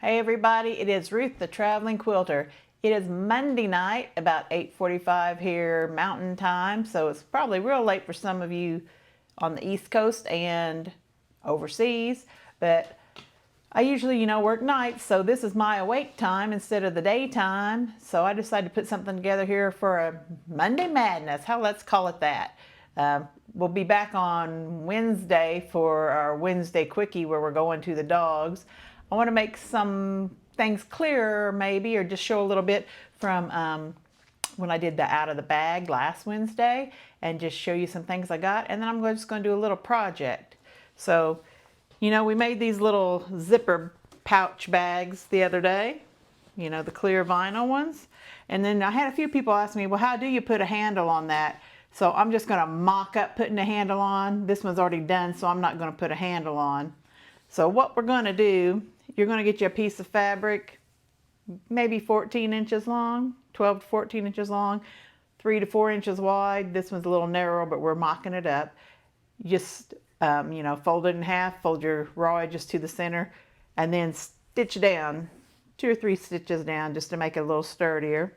Hey everybody, it is Ruth the Traveling Quilter. It is Monday night, about 8:45 here Mountain Time, so it's probably real late for some of you on the East Coast and overseas, but I usually, work nights, so this is my awake time instead of the daytime, so I decided to put something together here for a Monday Madness. Let's call it that. We'll be back on Wednesday for our Wednesday Quickie where we're going to the dogs. I want to make some things clearer maybe, or just show a little bit from when I did the out of the bag last Wednesday, and just show you some things I got, and then I'm just going to do a little project. So, we made these little zipper pouch bags the other day, the clear vinyl ones. And then I had a few people ask me, well, how do you put a handle on that? So I'm just going to mock up putting a handle on. This one's already done, so I'm not going to put a handle on. So what we're going to do, you're going to get you a piece of fabric, maybe 14 inches long, 12 to 14 inches long, 3 to 4 inches wide. This one's a little narrow, but we're mocking it up. Just fold it in half, fold your raw edges to the center, and then stitch down 2 or 3 stitches down just to make it a little sturdier.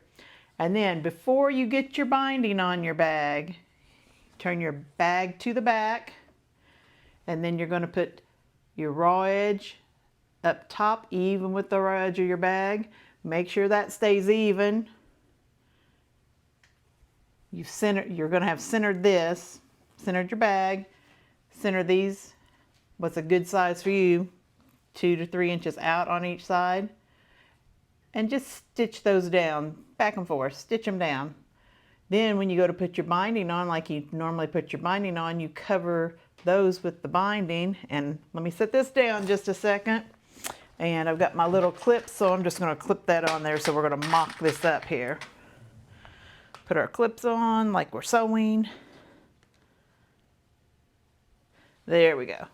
And then before you get your binding on your bag, turn your bag to the back, and then you're going to put your raw edge up top, even with the raw edge of your bag. Make sure that stays even. You're going to have centered your bag. Center these, what's a good size for you, 2 to 3 inches out on each side, and just stitch those down, back and forth, stitch them down. Then when you go to put your binding on, like you normally put your binding on, you cover those with the binding. And let me set this down just a second. And I've got my little clips, so I'm just going to clip that on there. So we're going to mock this up here. Put our clips on like we're sewing. There we go.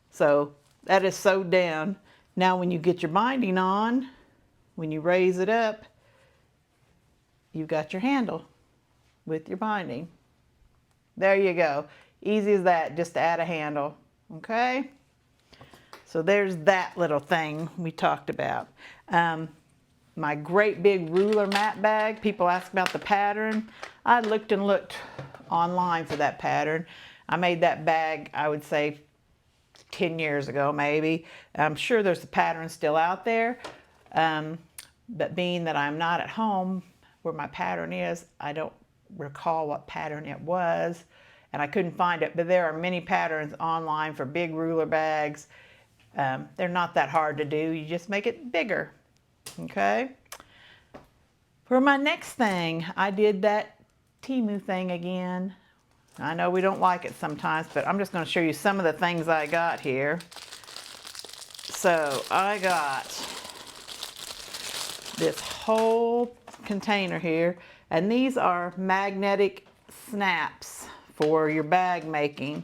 So that is sewed down. Now when you get your binding on, when you raise it up, you've got your handle with your binding. There you go. Easy as that, just to add a handle. Okay? So there's that little thing we talked about. My great big ruler mat bag, people ask about the pattern. I looked and looked online for that pattern. I made that bag, I would say, 10 years ago maybe. I'm sure there's a pattern still out there, but being that I'm not at home where my pattern is, I don't recall what pattern it was, and I couldn't find it. But there are many patterns online for big ruler bags. They're not that hard to do. You just make it bigger. Okay? For my next thing, I did that Temu thing again. I know we don't like it sometimes, but I'm just going to show you some of the things I got here. So I got this whole container here, and these are magnetic snaps for your bag making.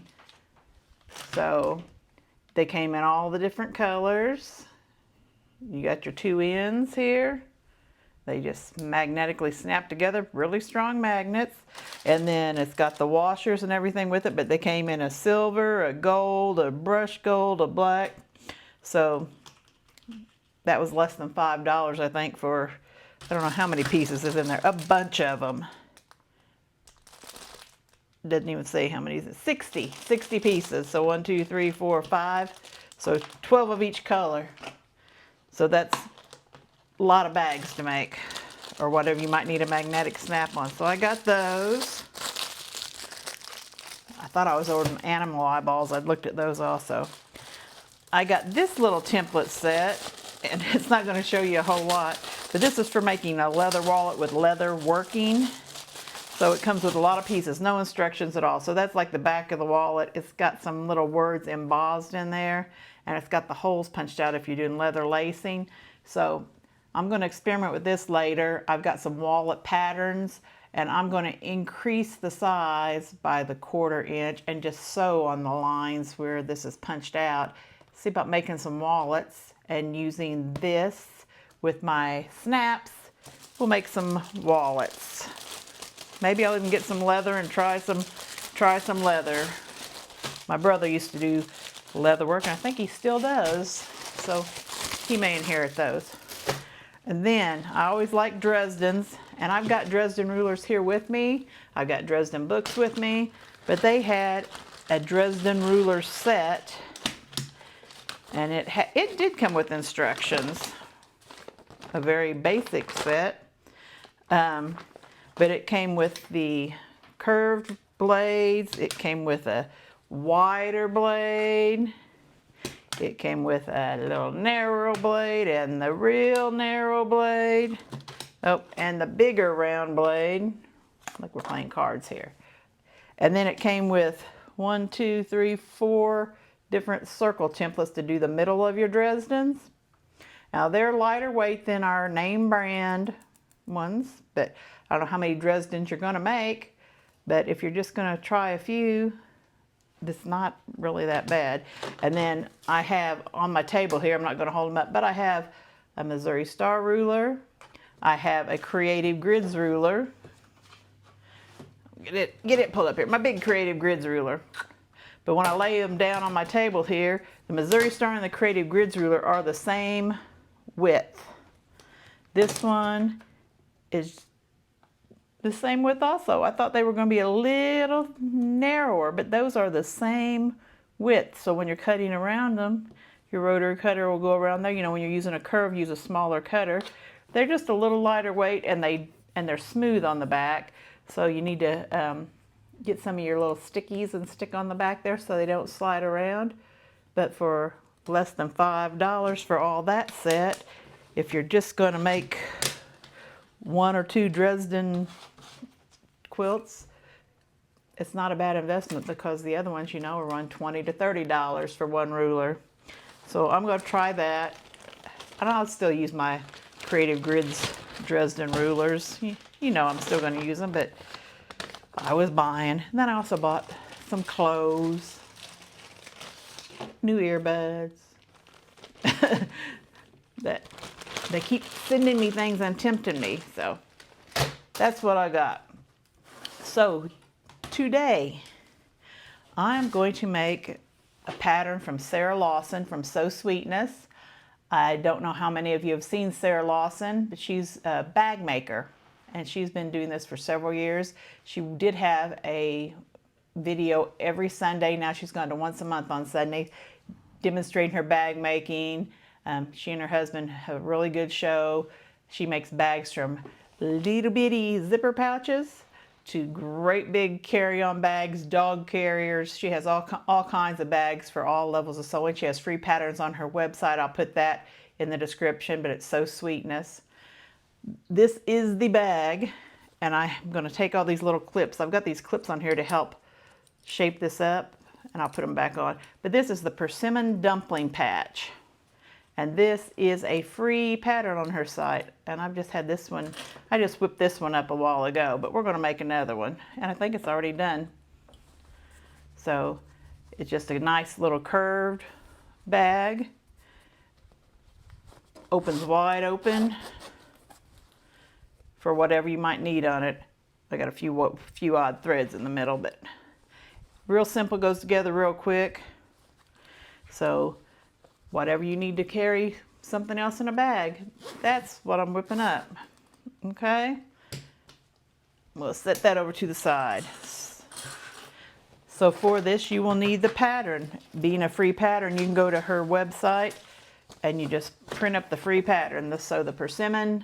So they came in all the different colors. You got your 2 ends here. They just magnetically snap together, really strong magnets. And then it's got the washers and everything with it, but they came in a silver, a gold, a brushed gold, a black. So that was less than $5, I think, for, I don't know how many pieces is in there, a bunch of them. Doesn't even say how many is it, 60 pieces. So 1, 2, 3, 4, 5. So 12 of each color. So that's a lot of bags to make, or whatever you might need a magnetic snap on. So I got those. I thought I was ordering animal eyeballs. I'd looked at those also. I got this little template set, and it's not going to show you a whole lot, but this is for making a leather wallet with leather working. So it comes with a lot of pieces, no instructions at all. So that's like the back of the wallet. It's got some little words embossed in there, and it's got the holes punched out if you're doing leather lacing. So I'm going to experiment with this later. I've got some wallet patterns, and I'm going to increase the size by the 1/4 inch and just sew on the lines where this is punched out. See about making some wallets, and using this with my snaps, we'll make some wallets. Maybe I'll even get some leather and try some leather. My brother used to do leather work, and I think he still does. So he may inherit those. And then I always like Dresden's, and I've got Dresden rulers here with me. I've got Dresden books with me, but they had a Dresden ruler set, and it did come with instructions. A very basic set, but it came with the curved blades. It came with a wider blade. It came with a little narrow blade and the real narrow blade. Oh, and the bigger round blade. Like we're playing cards here. And then it came with 1, 2, 3, 4 different circle templates to do the middle of your Dresdens. Now they're lighter weight than our name brand ones, but I don't know how many Dresdens you're gonna make, but if you're just gonna try a few, it's not really that bad. And then I have on my table here, I'm not going to hold them up, but I have a Missouri Star ruler. I have a Creative Grids ruler. Get it pulled up here. My big Creative Grids ruler. But when I lay them down on my table here, the Missouri Star and the Creative Grids ruler are the same width. This one is the same width also. I thought they were going to be a little narrower, but those are the same width. So when you're cutting around them, your rotary cutter will go around there. You know, when you're using a curve, use a smaller cutter. They're just a little lighter weight, and they're smooth on the back. So you need to get some of your little stickies and stick on the back there so they don't slide around. But for less than $5 for all that set, if you're just going to make 1 or 2 Dresden quilts, it's not a bad investment, because the other ones, you know, are around $20 to $30 for one ruler. So I'm going to try that. And I'll still use my Creative Grids Dresden rulers. You know I'm still going to use them, but I was buying. And then I also bought some clothes, new earbuds. That they keep sending me things and tempting me, so that's what I got. So today I'm going to make a pattern from Sarah Lawson from So Sweetness. I don't know how many of you have seen Sarah Lawson, but she's a bag maker, and she's been doing this for several years. She did have a video every Sunday. Now she's gone to once a month on Sunday, demonstrating her bag making. She and her husband have a really good show. She makes bags from little bitty zipper pouches to great big carry-on bags, dog carriers. She has all kinds of bags for all levels of sewing. She has free patterns on her website. I'll put that in the description, but it's So Sweetness. This is the bag, and I'm going to take all these little clips. I've got these clips on here to help shape this up, and I'll put them back on. But this is the Persimmon Dumpling Pouch. And this is a free pattern on her site. And I've just had this one, I just whipped this one up a while ago, but we're going to make another one. And I think it's already done. So it's just a nice little curved bag. Opens wide open for whatever you might need on it. I got a few odd threads in the middle, but real simple, goes together real quick. So whatever you need to carry something else in a bag, that's what I'm whipping up. Okay? We'll set that over to the side. So for this, you will need the pattern. Being a free pattern, you can go to her website and you just print up the free pattern. So the Persimmon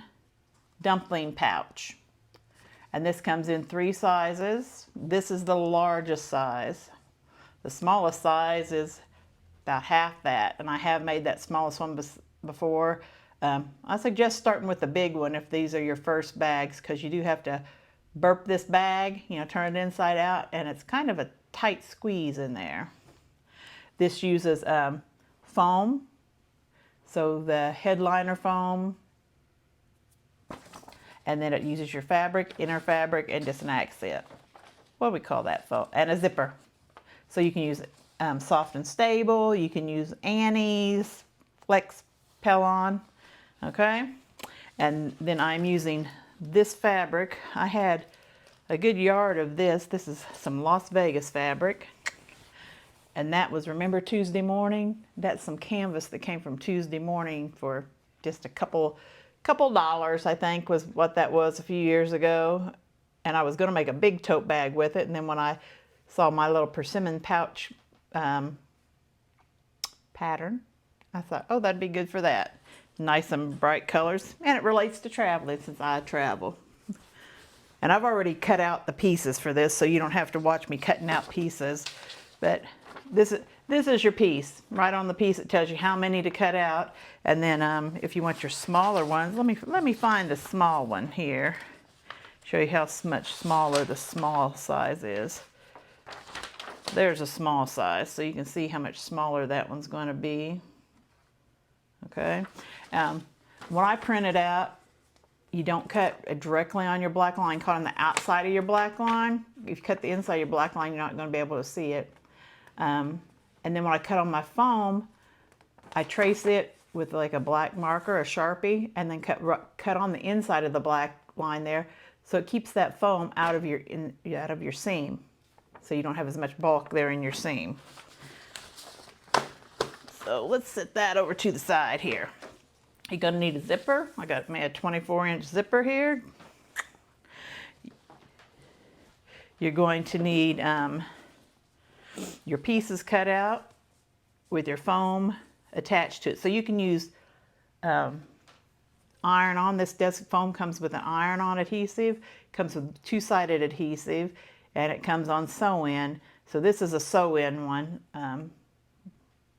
Dumpling Pouch. And this comes in 3 sizes. This is the largest size. The smallest size is about half that, and I have made that smallest one before. I suggest starting with the big one if these are your first bags, because you do have to burp this bag, you know, turn it inside out, and it's kind of a tight squeeze in there. This uses foam, so the headliner foam, and then it uses your fabric, inner fabric, and just an accent. What do we call that foam? And a zipper. So you can use it. Soft and Stable, you can use Annie's, Flex Pellon, okay? And then I'm using this fabric. I had a good yard of this. This is some Las Vegas fabric. And that was, remember Tuesday morning? That's some canvas that came from Tuesday morning for just a couple dollars, I think was what that was a few years ago. And I was going to make a big tote bag with it. And then when I saw my little persimmon pouch pattern, I thought, oh, that'd be good for that. Nice and bright colors. And it relates to traveling since I travel. And I've already cut out the pieces for this, so you don't have to watch me cutting out pieces. But this is your piece. Right on the piece it tells you how many to cut out. And then if you want your smaller ones, let me find the small one here. Show you how much smaller the small size is. There's a small size, so you can see how much smaller that one's going to be. Okay. When I print it out, you don't cut directly on your black line, cut on the outside of your black line. If you cut the inside of your black line, you're not going to be able to see it. And then when I cut on my foam, I trace it with like a black marker, a Sharpie, and then cut on the inside of the black line there, so it keeps that foam out of your seam, so you don't have as much bulk there in your seam. So let's set that over to the side here. You're going to need a zipper. I got made a 24-inch zipper here. You're going to need your pieces cut out with your foam attached to it. So you can use iron-on. This desk foam comes with an iron-on adhesive. It comes with two-sided adhesive, and it comes on sew-in. So this is a sew-in one.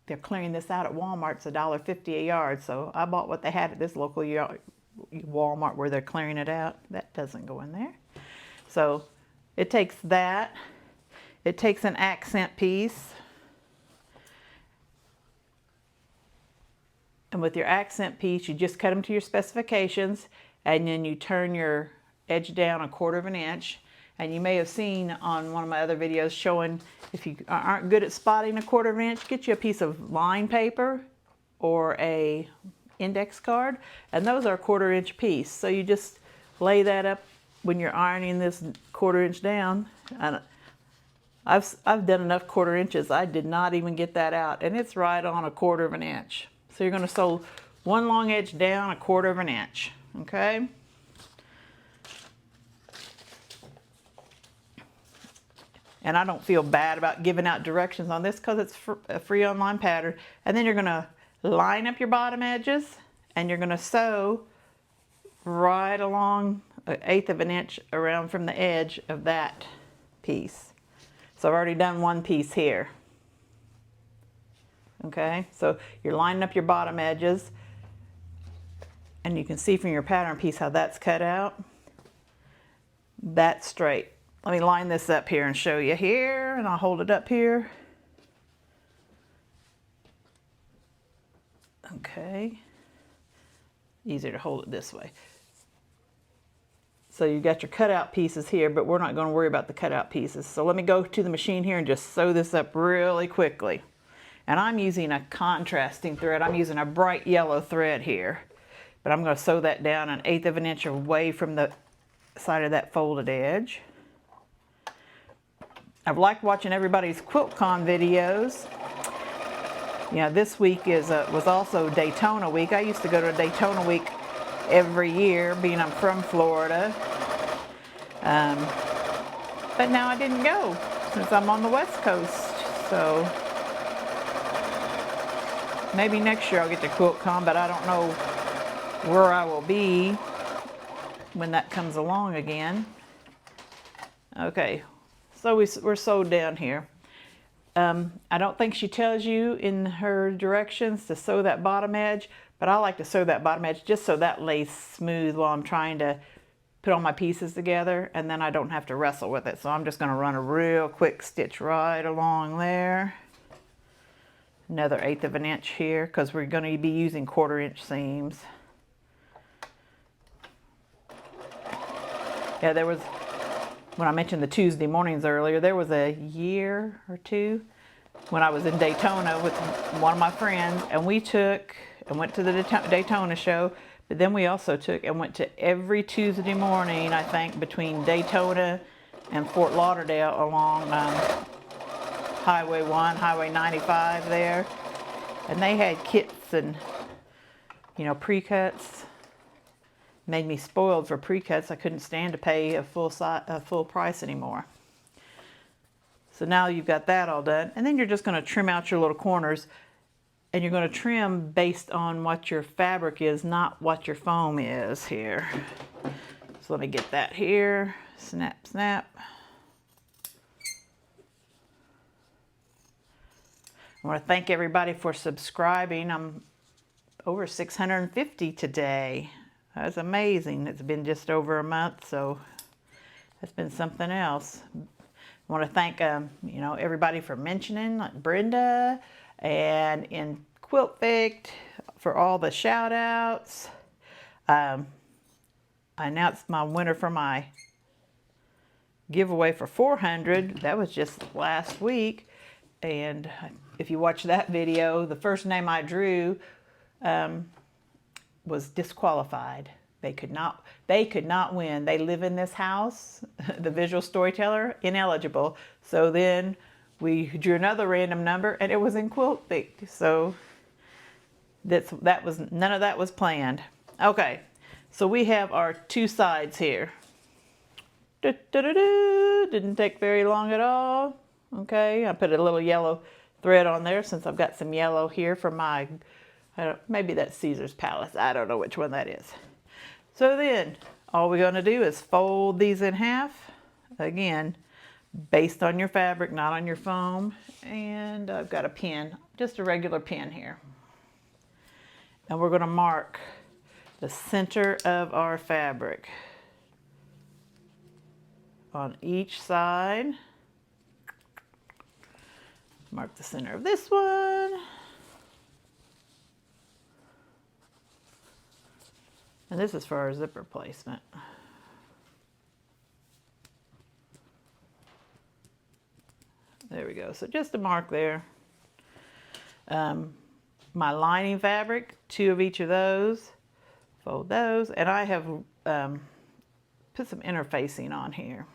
They're clearing this out at Walmart. It's $1.50 a yard. So I bought what they had at this local Walmart where they're clearing it out. That doesn't go in there. So it takes that. It takes an accent piece. And with your accent piece, you just cut them to your specifications, and then you turn your edge down 1/4 inch. And you may have seen on one of my other videos showing, if you aren't good at spotting 1/4 inch, get you a piece of line paper or a index card, and those are 1/4 inch piece. So you just lay that up when you're ironing this 1/4 inch down. And I've done enough 1/4 inches. I did not even get that out, and it's right on 1/4 inch. So you're going to sew one long edge down 1/4 inch. Okay. And I don't feel bad about giving out directions on this because it's a free online pattern. And then you're going to line up your bottom edges, and you're going to sew right along 1/8 inch around from the edge of that piece. So I've already done one piece here. Okay, so you're lining up your bottom edges, and you can see from your pattern piece how that's cut out. That's straight. Let me line this up here and show you here, and I'll hold it up here. Okay, easier to hold it this way. So you got your cutout pieces here, but we're not going to worry about the cutout pieces. So let me go to the machine here and just sew this up really quickly. And I'm using a contrasting thread. I'm using a bright yellow thread here, but I'm going to sew that down 1/8 inch away from the side of that folded edge. I've liked watching everybody's QuiltCon videos. You know, this week was also Daytona week. I used to go to Daytona week every year, being I'm from Florida. But now I didn't go since I'm on the West Coast. So maybe next year I'll get to QuiltCon, but I don't know where I will be when that comes along again. Okay. So we're sewed down here. I don't think she tells you in her directions to sew that bottom edge, but I like to sew that bottom edge just so that lays smooth while I'm trying to put all my pieces together, and then I don't have to wrestle with it. So I'm just going to run a real quick stitch right along there. Another 1/8 inch here, because we're going to be using 1/4 inch seams. Yeah, there was, when I mentioned the Tuesday mornings earlier, there was a year or two when I was in Daytona with one of my friends, and we took and went to the Daytona show, but then we also took and went to every Tuesday morning, I think, between Daytona and Fort Lauderdale along Highway 1, Highway 95 there. And they had kits and, you know, pre-cuts. Made me spoiled for pre-cuts. I couldn't stand to pay a full price anymore. So now you've got that all done. And then you're just going to trim out your little corners. And you're going to trim based on what your fabric is, not what your foam is here. So let me get that here. Snap, snap. I want to thank everybody for subscribing. I'm over 650 today. That's amazing. It's been just over a month, so that's been something else. I want to thank you know, everybody for mentioning, like Brenda and in QuiltFict for all the shout outs. I announced my winner for my giveaway for 400. That was just last week. And if you watch that video, the first name I drew was disqualified. They could not win. They live in this house, the visual storyteller, ineligible. So then we drew another random number and it was in QuiltFict. So none of that was planned. Okay, so we have our two sides here. Didn't take very long at all. Okay, I put a little yellow thread on there since I've got some yellow here for my, maybe that's Caesar's Palace. I don't know which one that is. So then all we're going to do is fold these in half. Again, based on your fabric, not on your foam. And I've got a pin, just a regular pin here. And we're going to mark the center of our fabric on each side. Mark the center of this one. And this is for our zipper placement. There we go. So just a mark there. My lining fabric, 2 of each of those. Fold those. And I have put some interfacing on here,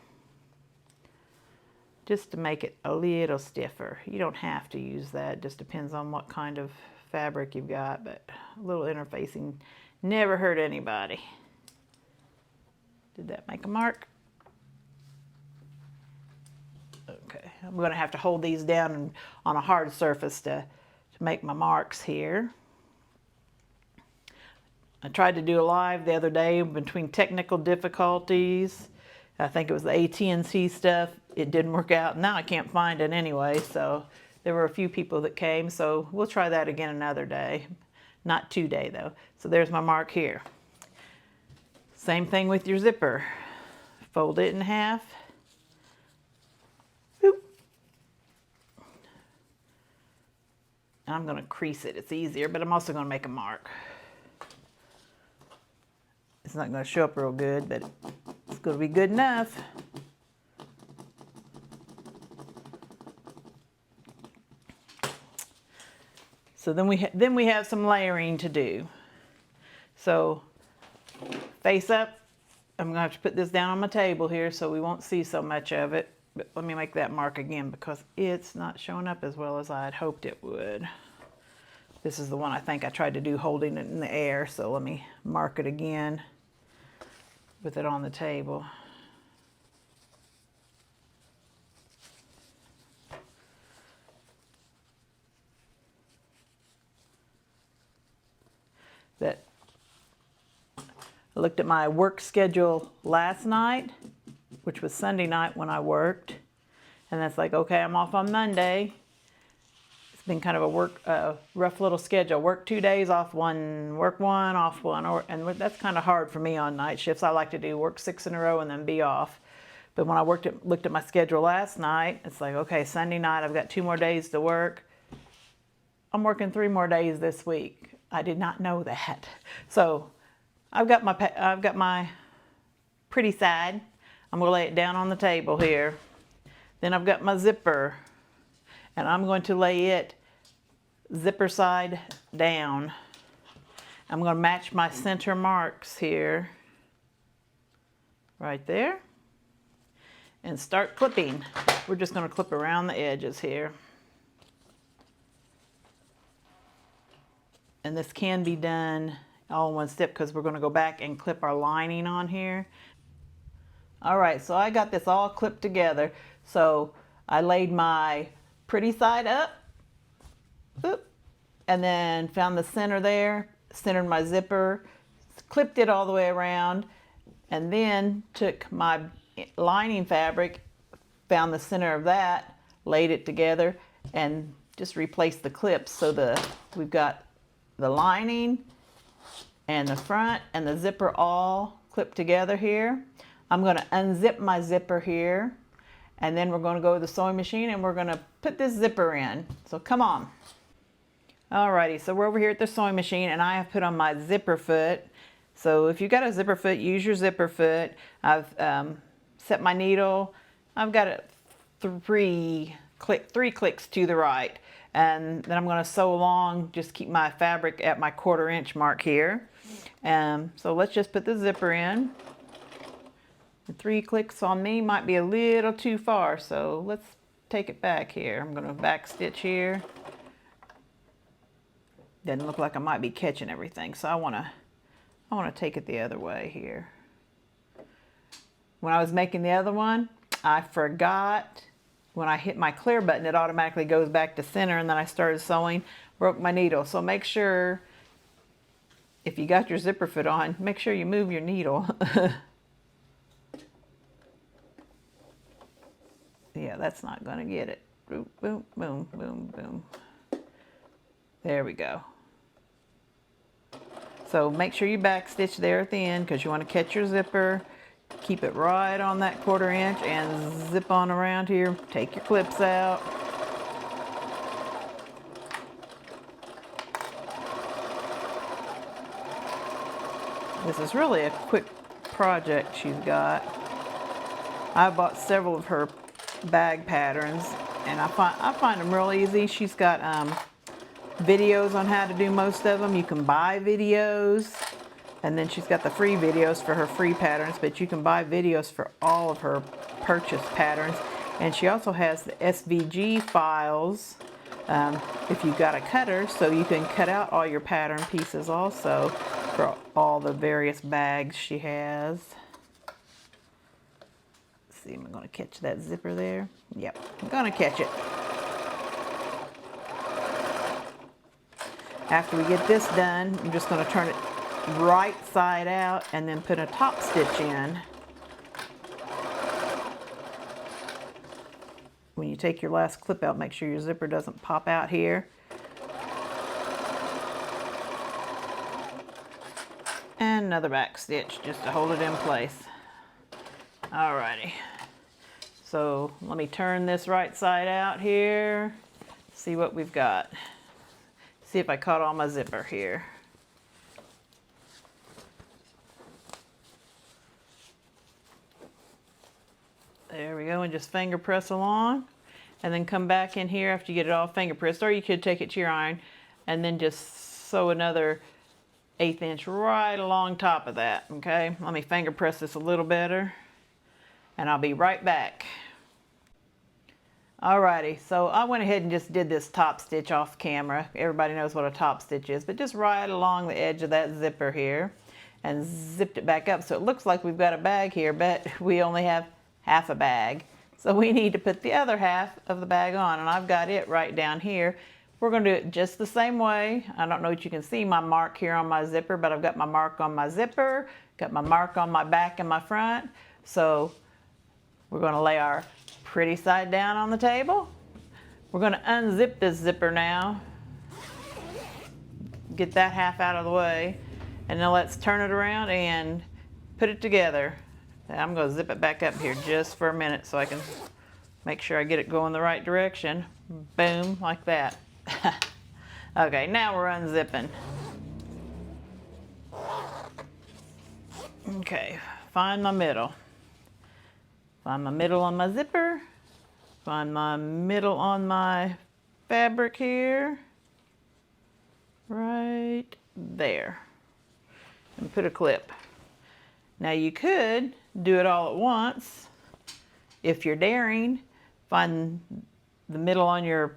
just to make it a little stiffer. You don't have to use that. It just depends on what kind of fabric you've got, but a little interfacing never hurt anybody. Did that make a mark? Okay, I'm going to have to hold these down on a hard surface to make my marks here. I tried to do a live the other day between technical difficulties. I think it was the AT&T stuff. It didn't work out. Now I can't find it anyway, so there were a few people that came, so we'll try that again another day. Not today though. So there's my mark here. Same thing with your zipper. Fold it in half. Boop. I'm going to crease it. It's easier, but I'm also going to make a mark. It's not going to show up real good, but it's going to be good enough. So then we have some layering to do. So face up, I'm going to have to put this down on my table here so we won't see so much of it. But let me make that mark again because it's not showing up as well as I had hoped it would. This is the one I think I tried to do holding it in the air, so let me mark it again with it on the table. That I looked at my work schedule last night, which was Sunday night when I worked, and that's like, okay, I'm off on Monday. It's been kind of a rough little schedule. Work 2 days, off one, work one, off one, and that's kind of hard for me on night shifts. I like to do work 6 in a row and then be off. But when I looked at my schedule last night, it's like, okay, Sunday night, I've got 2 more days to work. I'm working 3 more days this week. I did not know that. So I've got my pretty side. I'm going to lay it down on the table here. Then I've got my zipper, and I'm going to lay it zipper side down. I'm going to match my center marks here, right there. and start clipping. We're just going to clip around the edges here. And this can be done all in one step because we're going to go back and clip our lining on here. All right, so I got this all clipped together. So I laid my pretty side up, and then found the center there, centered my zipper, clipped it all the way around, and then took my lining fabric, found the center of that, laid it together, and just replaced the clips so we've got the lining and the front and the zipper all clipped together here. I'm going to unzip my zipper here, and then we're going to go to the sewing machine and we're going to put this zipper in. So come on. Alrighty, so we're over here at the sewing machine and I have put on my zipper foot. So if you've got a zipper foot, use your zipper foot. I've set my needle. I've got it three clicks to the right. And then I'm going to sew along, just keep my fabric at my 1/4 inch mark here. So let's just put the zipper in. The 3 clicks on me might be a little too far, so let's take it back here. I'm going to back stitch here. Doesn't look like I might be catching everything, so I want to take it the other way here. When I was making the other one, I forgot when I hit my clear button, it automatically goes back to center, and then I started sewing, broke my needle. So make sure, if you got your zipper foot on, make sure you move your needle. Yeah, that's not going to get it. Boom, boom, boom, boom, boom. There we go. So make sure you back stitch there at the end because you want to catch your zipper. Keep it right on that 1/4 inch and zip on around here. Take your clips out. This is really a quick project she's got. I bought several of her bag patterns and I find them real easy. She's got videos on how to do most of them. You can buy videos, and then she's got the free videos for her free patterns, but you can buy videos for all of her purchase patterns. And she also has the SVG files if you've got a cutter, so you can cut out all your pattern pieces also for all the various bags she has. Let's see, am I going to catch that zipper there? Yep, I'm going to catch it. After we get this done, I'm just going to turn it right side out and then put a top stitch in. When you take your last clip out, make sure your zipper doesn't pop out here. And another back stitch just to hold it in place. Alrighty. So let me turn this right side out here. See what we've got. See if I caught all my zipper here. There we go, and just finger press along. And then come back in here after you get it all finger pressed, or you could take it to your iron and then just sew another 1/8 inch right along top of that, okay? Let me finger press this a little better and I'll be right back. Alrighty, so I went ahead and just did this top stitch off camera. Everybody knows what a top stitch is, but just right along the edge of that zipper here and zipped it back up. So it looks like we've got a bag here, but we only have half a bag. So we need to put the other half of the bag on, and I've got it right down here. We're going to do it just the same way. I don't know if you can see my mark here on my zipper, but I've got my mark on my zipper, got my mark on my back and my front. So we're going to lay our pretty side down on the table. We're going to unzip this zipper now. Get that half out of the way. And now let's turn it around and put it together. I'm going to zip it back up here just for a minute so I can make sure I get it going the right direction. Boom, like that. Okay, now we're unzipping. Okay, find my middle. Find my middle on my zipper. Find my middle on my fabric here. Right there. And put a clip. Now you could do it all at once If you're daring, find the middle on your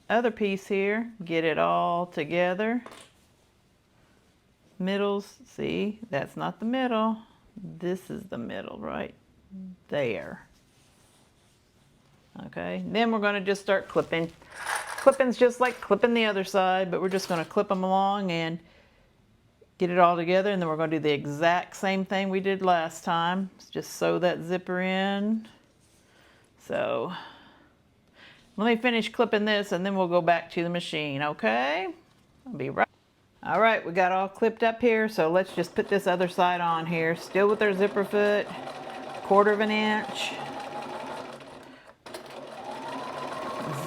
other piece here, get it all together. Middles, see, that's not the middle. This is the middle right there. Okay, then we're going to just start clipping. Clipping's just like clipping the other side, but we're just going to clip them along and get it all together, and then we're going to do the exact same thing we did last time. Just sew that zipper in. So let me finish clipping this and then we'll go back to the machine, okay? I'll be right. All right, we got all clipped up here, so let's just put this other side on here, still with our zipper foot, 1/4 of an inch.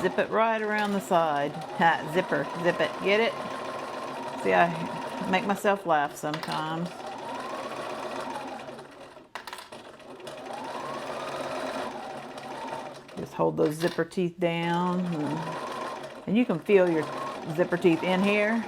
Zip it right around the side. Ha, zipper, zip it, get it? See, I make myself laugh sometimes. Just hold those zipper teeth down, and you can feel your zipper teeth in here.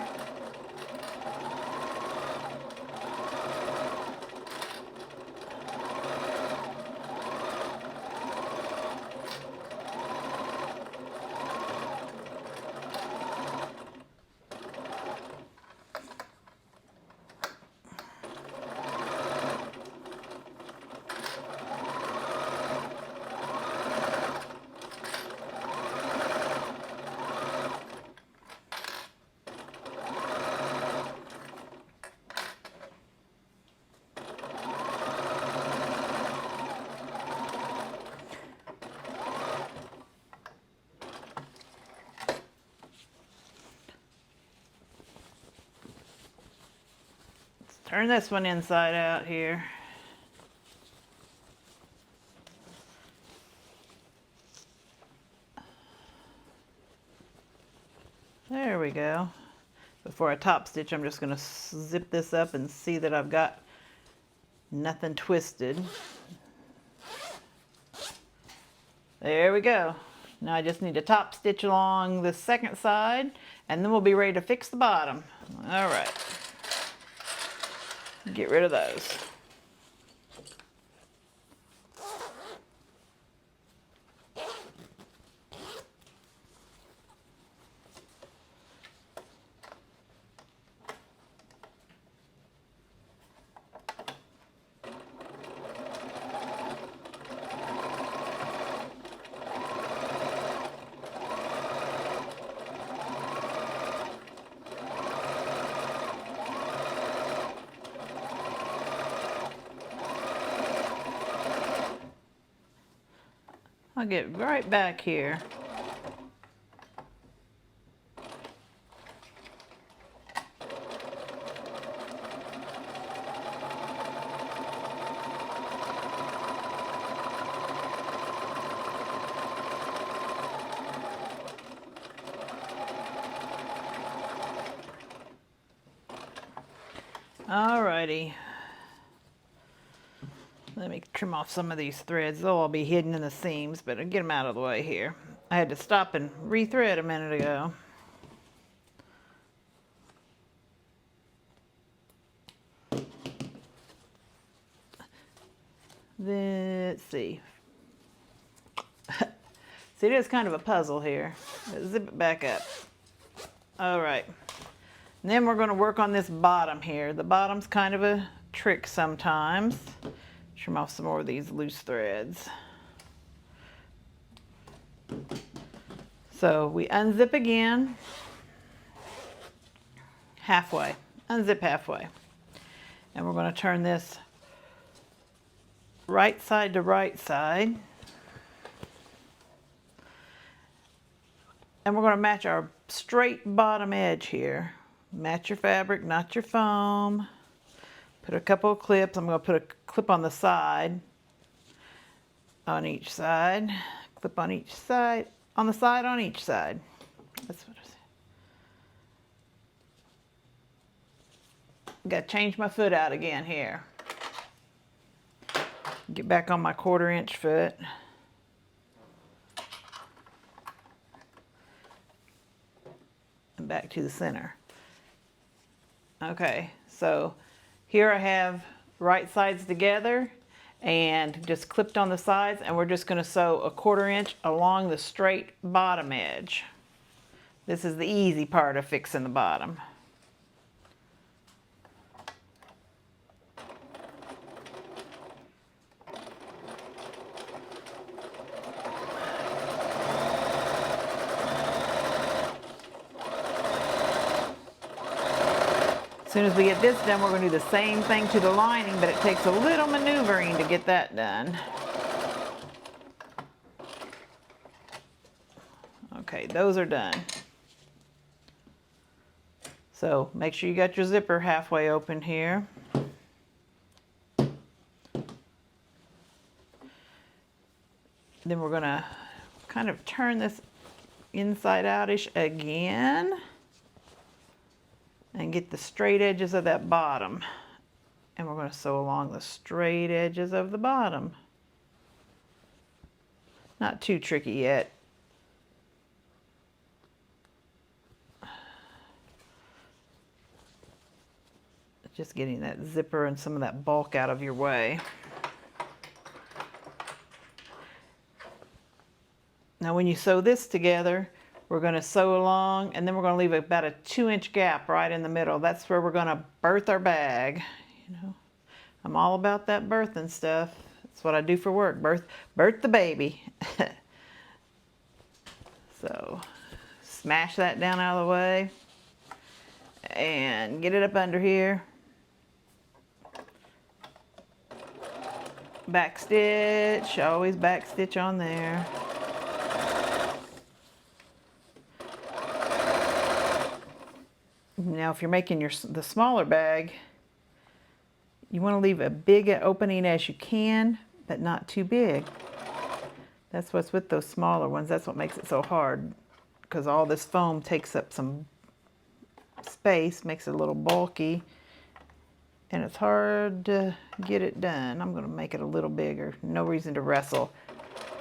Turn this one inside out here. There we go. Before I top stitch, I'm just going to zip this up and see that I've got nothing twisted. There we go. Now I just need to top stitch along the second side, and then we'll be ready to fix the bottom. All right. Get rid of those. I'll get right back here. Alrighty. Let me trim off some of these threads. They'll all be hidden in the seams, but I'll get them out of the way here. I had to stop and rethread a minute ago. Let's see. See, it is kind of a puzzle here. Zip it back up. All right. And then we're going to work on this bottom here. The bottom's kind of a trick sometimes. Trim off some more of these loose threads. So we unzip again, halfway, unzip halfway. And we're going to turn this right side to right side. And we're going to match our straight bottom edge here. Match your fabric, not your foam. Put a couple of clips. I'm going to put a clip on the side, on each side. Clip on each side, on the side on each side. That's what I said. Got to change my foot out again here. Get back on my 1/4 inch foot. And back to the center. Okay, so here I have right sides together, and just clipped on the sides, and we're just going to sew 1/4 inch along the straight bottom edge. This is the easy part of fixing the bottom. As soon as we get this done, we're going to do the same thing to the lining, but it takes a little maneuvering to get that done. Okay, those are done. So make sure you got your zipper halfway open here. Then we're going to kind of turn this inside out-ish again and get the straight edges of that bottom. And we're going to sew along the straight edges of the bottom. Not too tricky yet. Just getting that zipper and some of that bulk out of your way. Now when you sew this together, we're going to sew along, and then we're going to leave about a 2-inch gap right in the middle. That's where we're going to birth our bag. You know, I'm all about that birthing stuff. That's what I do for work. Birth the baby. So smash that down out of the way and get it up under here. Back stitch, always back stitch on there. Now if you're making the smaller bag, you want to leave a big opening as you can, but not too big. That's what's with those smaller ones. That's what makes it so hard, because all this foam takes up some space, makes it a little bulky, and it's hard to get it done. I'm going to make it a little bigger. No reason to wrestle.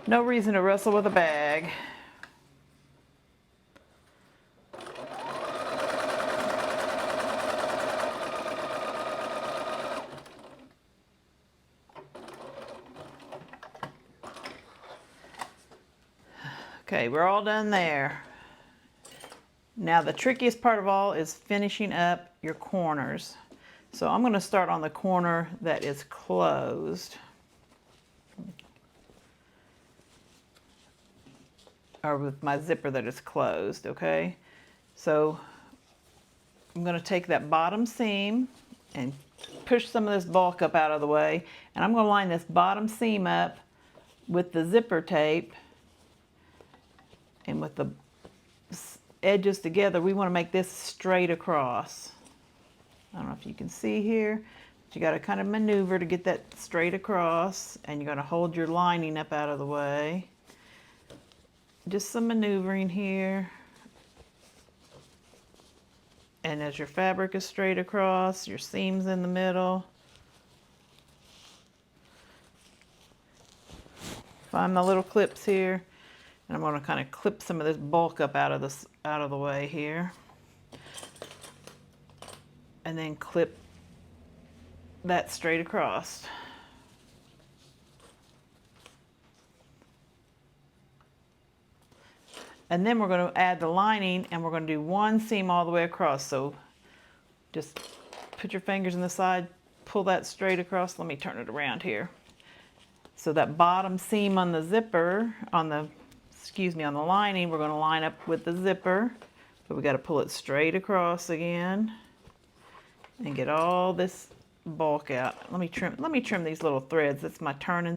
No reason to wrestle with a bag. Okay, we're all done there. Now the trickiest part of all is finishing up your corners. So I'm going to start on the corner that is closed. Or with my zipper that is closed, okay? So I'm going to take that bottom seam and push some of this bulk up out of the way. And I'm going to line this bottom seam up with the zipper tape. And with the edges together, we want to make this straight across. I don't know if you can see here, but you got to kind of maneuver to get that straight across, and you're going to hold your lining up out of the way. Just some maneuvering here. And as your fabric is straight across, your seam's in the middle. Find my little clips here. And I'm going to kind of clip some of this bulk up out of the way here. And then clip that straight across. And then we're going to add the lining, and we're going to do one seam all the way across. So just put your fingers in the side, pull that straight across. Let me turn it around here. So that bottom seam on the zipper, on the lining, we're going to line up with the zipper, but we got to pull it straight across again and get all this bulk out. Let me trim these little threads. That's my turning.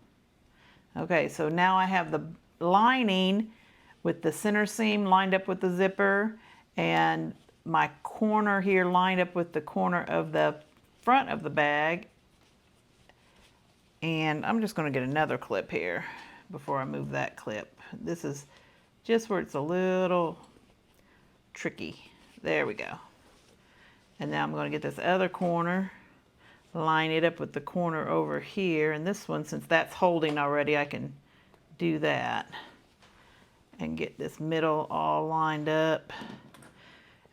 Okay, so now I have the lining with the center seam lined up with the zipper, and my corner here lined up with the corner of the front of the bag. And I'm just going to get another clip here before I move that clip. This is just where it's a little tricky. There we go. And now I'm going to get this other corner, line it up with the corner over here. And this one, since that's holding already, I can do that and get this middle all lined up.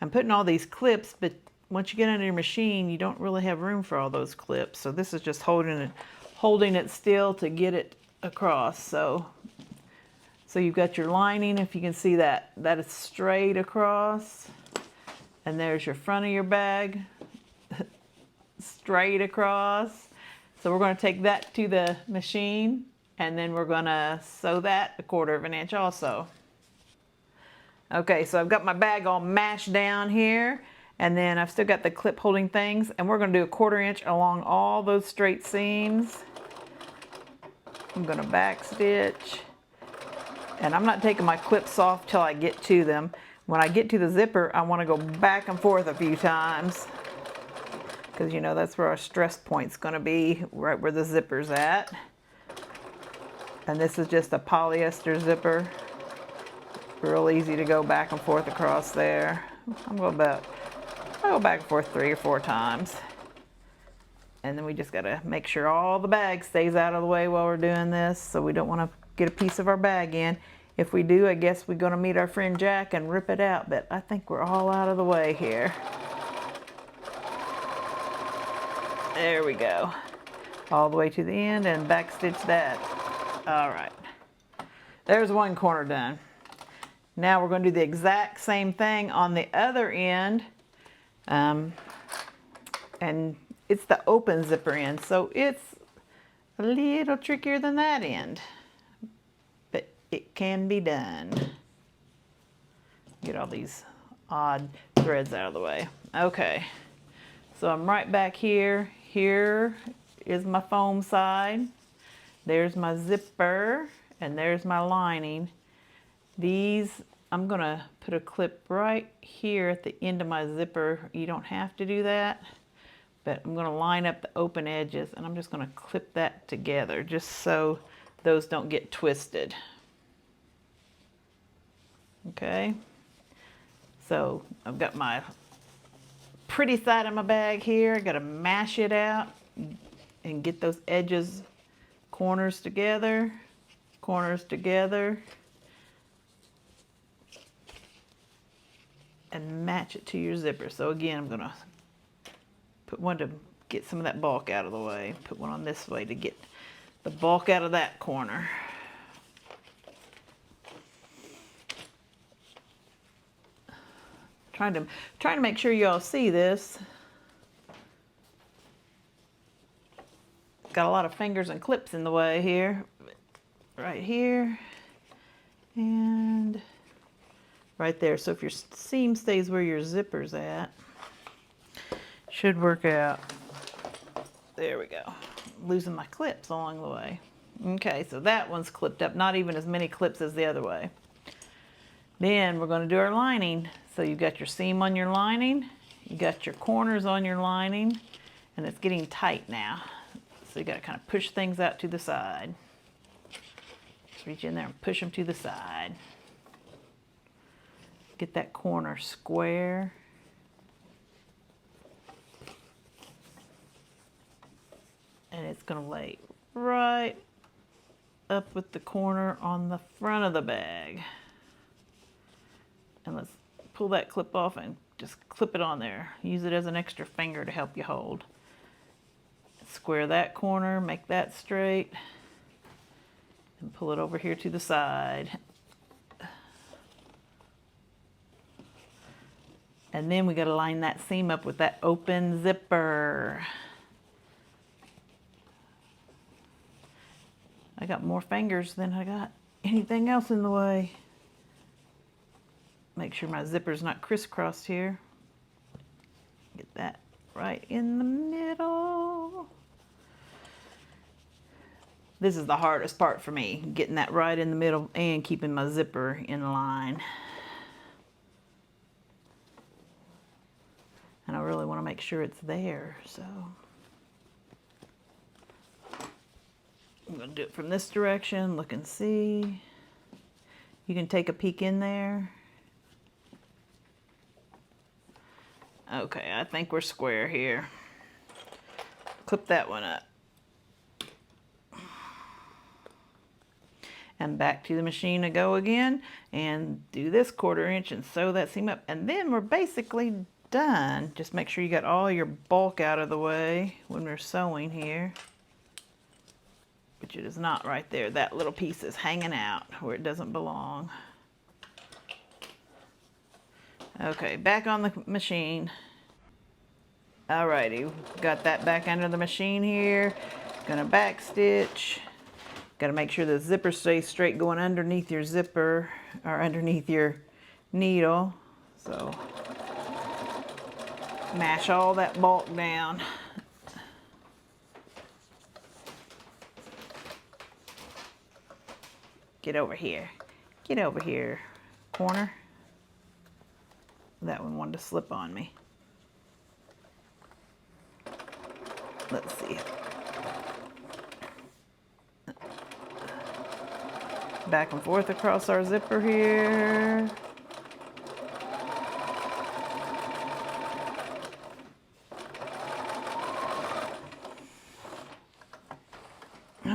I'm putting all these clips, but once you get under your machine, you don't really have room for all those clips. So this is just holding holding it still to get it across. So you've got your lining, if you can see that is straight across, and there's your front of your bag, straight across. So we're going to take that to the machine, and then we're going to sew that 1/4 of an inch also. Okay, so I've got my bag all mashed down here, and then I've still got the clip holding things, and we're going to do 1/4 inch along all those straight seams. I'm going to back stitch, and I'm not taking my clips off till I get to them. When I get to the zipper, I want to go back and forth a few times, because you know that's where our stress point's going to be, right where the zipper's at. And this is just a polyester zipper. Real easy to go back and forth across there. I'll go back and forth 3 or 4 times. And then we just gotta make sure all the bag stays out of the way while we're doing this, so we don't want to get a piece of our bag in. If we do, I guess we're gonna meet our friend Jack and rip it out, but I think we're all out of the way here. There we go. All the way to the end and back stitch that. All right. There's one corner done. Now we're going to do the exact same thing on the other end. And it's the open zipper end, so it's a little trickier than that end. But it can be done. Get all these odd threads out of the way. Okay. So I'm right back here. Here is my foam side. There's my zipper, and there's my lining. These, I'm gonna put a clip right here at the end of my zipper. You don't have to do that, but I'm gonna line up the open edges, and I'm just gonna clip that together just so those don't get twisted. Okay, so I've got my pretty side of my bag here. I gotta mash it out and get those edges, corners together, and match it to your zipper. So again, I'm gonna put one to get some of that bulk out of the way, put one on this way to get the bulk out of that corner. Trying to make sure you all see this. Got a lot of fingers and clips in the way here. Right here and right there. So if your seam stays where your zipper's at, should work out. There we go. Losing my clips along the way. Okay, so that one's clipped up. Not even as many clips as the other way. Then we're going to do our lining. So you've got your seam on your lining, you got your corners on your lining, and it's getting tight now. So you got to kind of push things out to the side. Just reach in there and push them to the side. Get that corner square. And it's going to lay right up with the corner on the front of the bag. And let's pull that clip off and just clip it on there. Use it as an extra finger to help you hold. Square that corner, make that straight, and pull it over here to the side. And then we got to line that seam up with that open zipper. I got more fingers than I got anything else in the way. Make sure my zipper's not crisscrossed here. Get that right in the middle. This is the hardest part for me, getting that right in the middle and keeping my zipper in line. And I really want to make sure it's there, so I'm going to do it from this direction, look and see. You can take a peek in there. Okay, I think we're square here. Clip that one up. And back to the machine to go again and do this 1/4 inch and sew that seam up. And then we're basically done. Just make sure you got all your bulk out of the way when we're sewing here. which it is not right there. That little piece is hanging out where it doesn't belong. Okay, back on the machine. Alrighty, got that back under the machine here. Gonna back stitch. Gotta make sure the zipper stays straight going underneath your zipper or underneath your needle. So mash all that bulk down. Get over here. Get over here, corner. That one wanted to slip on me. Let's see. Back and forth across our zipper here.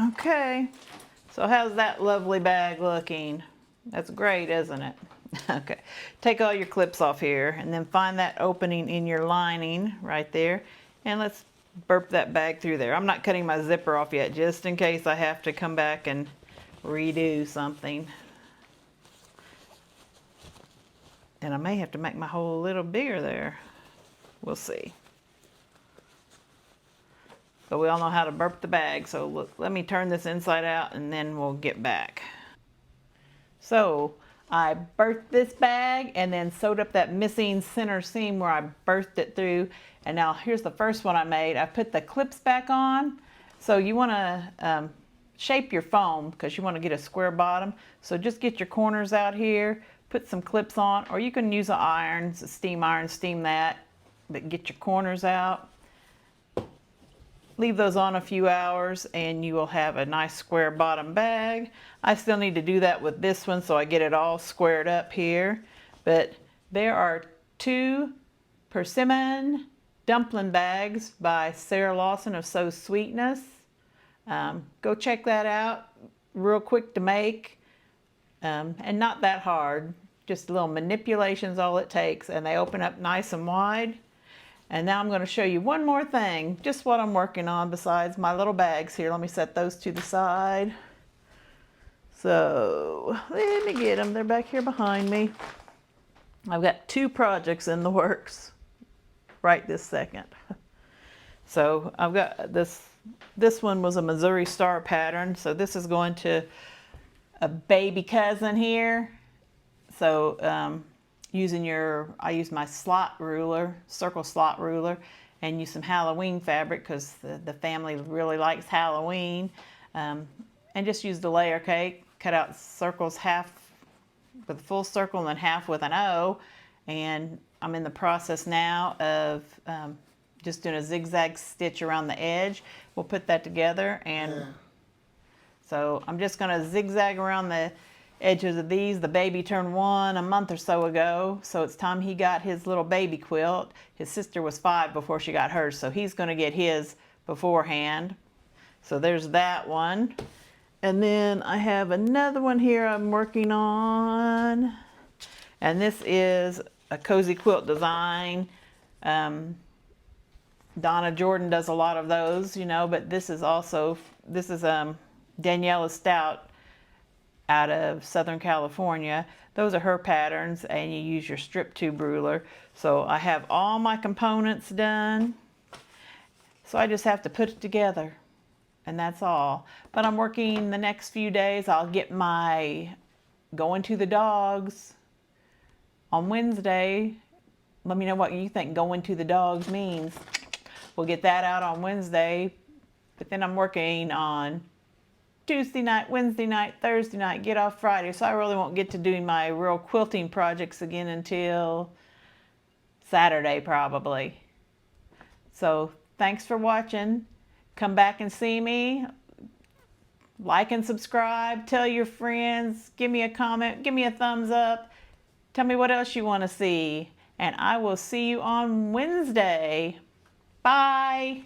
Okay, so how's that lovely bag looking? That's great, isn't it? Okay, take all your clips off here and then find that opening in your lining right there, and let's burp that bag through there. I'm not cutting my zipper off yet, just in case I have to come back and redo something. And I may have to make my hole a little bigger there. We'll see. But we all know how to burp the bag, so look, let me turn this inside out and then we'll get back. So I birthed this bag and then sewed up that missing center seam where I birthed it through. And now here's the first one I made. I put the clips back on. So you want to shape your foam because you want to get a square bottom. So just get your corners out here, put some clips on, or you can use an iron, a steam iron, steam that, but get your corners out. Leave those on a few hours and you will have a nice square bottom bag. I still need to do that with this one so I get it all squared up here. But there are 2 Persimmon Dumpling Bags by Sarah Lawson of Sew Sweetness. Go check that out. Real quick to make and not that hard. Just little manipulations all it takes, and they open up nice and wide. And now I'm going to show you one more thing, just what I'm working on besides my little bags here. Let me set those to the side. So let me get them. They're back here behind me. I've got 2 projects in the works right this second. So I've got this one was a Missouri Star pattern. So this is going to a baby cousin here. So I use my slot ruler, circle slot ruler, and use some Halloween fabric because the family really likes Halloween. And just use the layer cake, cut out circles half with a full circle and then half with an O. And I'm in the process now of just doing a zigzag stitch around the edge. We'll put that together, and so I'm just going to zigzag around the edges of these. The baby turned 1 a month or so ago, so it's time he got his little baby quilt. His sister was 5 before she got hers, so he's going to get his beforehand. So there's that one. And then I have another one here I'm working on, and this is a cozy quilt design. Donna Jordan does a lot of those, you know, but this is Daniela Stout out of Southern California. Those are her patterns, and you use your strip tube ruler. So I have all my components done. So I just have to put it together, and that's all. But I'm working the next few days. I'll get my going to the dogs on Wednesday. Let me know what you think going to the dogs means. We'll get that out on Wednesday. But then I'm working on Tuesday night, Wednesday night, Thursday night, get off Friday. So I really won't get to doing my real quilting projects again until Saturday probably. So thanks for watching. Come back and see me. Like and subscribe. Tell your friends. Give me a comment. Give me a thumbs up. Tell me what else you want to see. And I will see you on Wednesday. Bye.